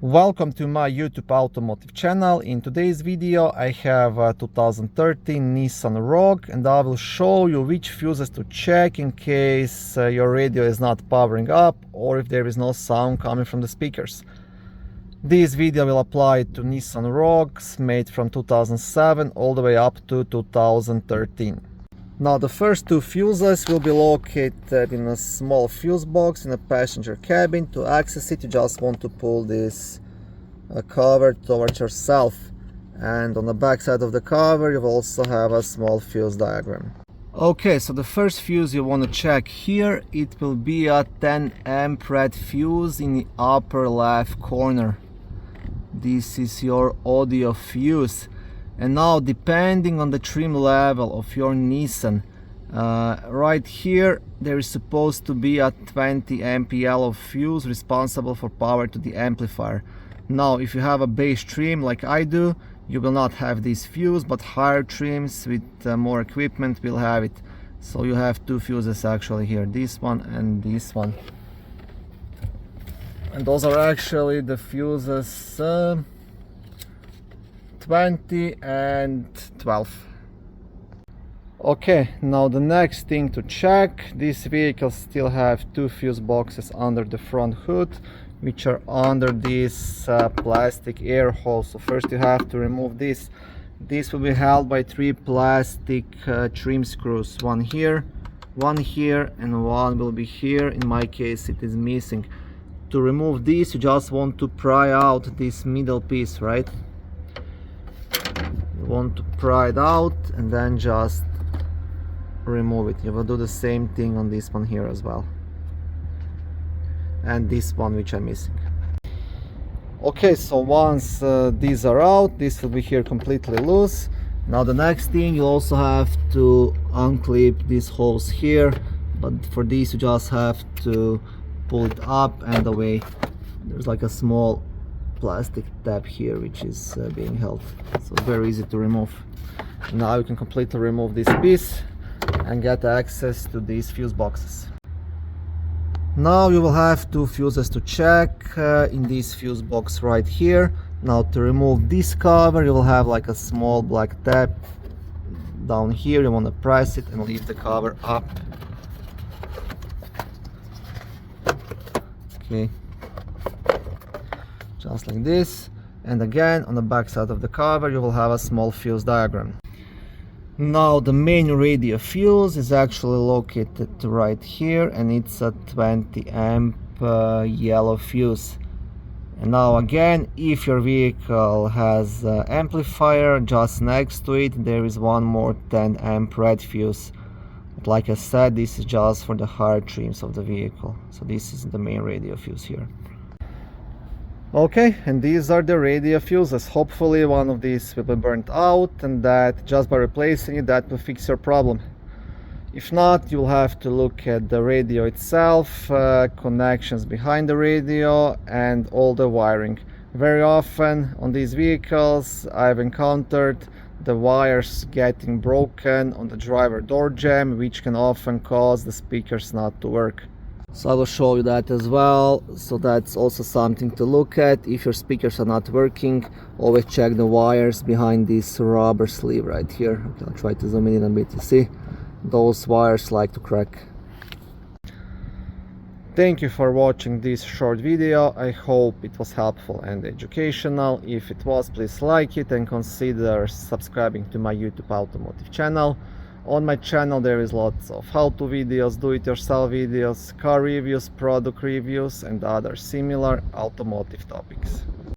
Welcome to my YouTube automotive channel. In today's video I have a 2013 Nissan Rogue and I will show you which fuses to check in case your radio is not powering up or if there is no sound coming from the speakers. This video will apply to Nissan Rogues made from 2007 all the way up to 2013. Now the first two fuses will be located in a small fuse box in a passenger cabin. To access it, you just want to pull this cover towards yourself, and on the back side of the cover you will also have a small fuse diagram. Okay, so the first fuse you want to check here, it will be a 10 amp red fuse in the upper left corner. This is your audio fuse. And now, depending on the trim level of your Nissan, right here there is supposed to be a 20 amp yellow fuse responsible for power to the amplifier. Now, if you have a base trim like I do, you will not have this fuse, but higher trims with more equipment will have it. So you have two fuses actually here, this one and this one. And those are actually the fuses 20 and 12. Okay, now the next thing to check, this vehicle still have two fuse boxes under the front hood, which are under this plastic air hole. So first you have to remove this. This will be held by three plastic trim screws, one here, and one will be here. In my case it is missing. To remove this, you just want to pry out this middle piece, right? Want to pry it out and then just remove it. You will do the same thing on this one here as well, and this one which I'm missing. Okay, so once these are out, this will be here completely loose. Now the next thing, you also have to unclip these holes here, but for this you just have to pull it up and away. There's like a small plastic tab here which is being held, so very easy to remove. Now you can completely remove this piece and get access to these fuse boxes. Now you will have two fuses to check in this fuse box right here. Now to remove this cover, you will have like a small black tab down here. You want to press it and leave the cover up. Okay, just like this. And again, on the back side of the cover you will have a small fuse diagram. Now the main radio fuse is actually located right here, and it's a 20 amp yellow fuse. And now again, if your vehicle has amplifier, just next to it there is one more 10 amp red fuse. But like I said, this is just for the higher trims of the vehicle. So this is the main radio fuse here. Okay, and these are the radio fuses. Hopefully one of these will be burnt out, and that just by replacing it, that will fix your problem. If not, you'll have to look at the radio itself, connections behind the radio, and all the wiring. Very often on these vehicles I've encountered the wires getting broken on the driver door jamb, which can often cause the speakers not to work. So I will show you that as well. So that's also something to look at. If your speakers are not working, always check the wires behind this rubber sleeve right here. Okay, I'll try to zoom in a bit. You see, those wires like to crack. Thank you for watching this short video. I hope it was helpful and educational. If it was, please like it and consider subscribing to my YouTube automotive channel. On my channel there is lots of how-to videos, do-it-yourself videos, car reviews, product reviews and other similar automotive topics.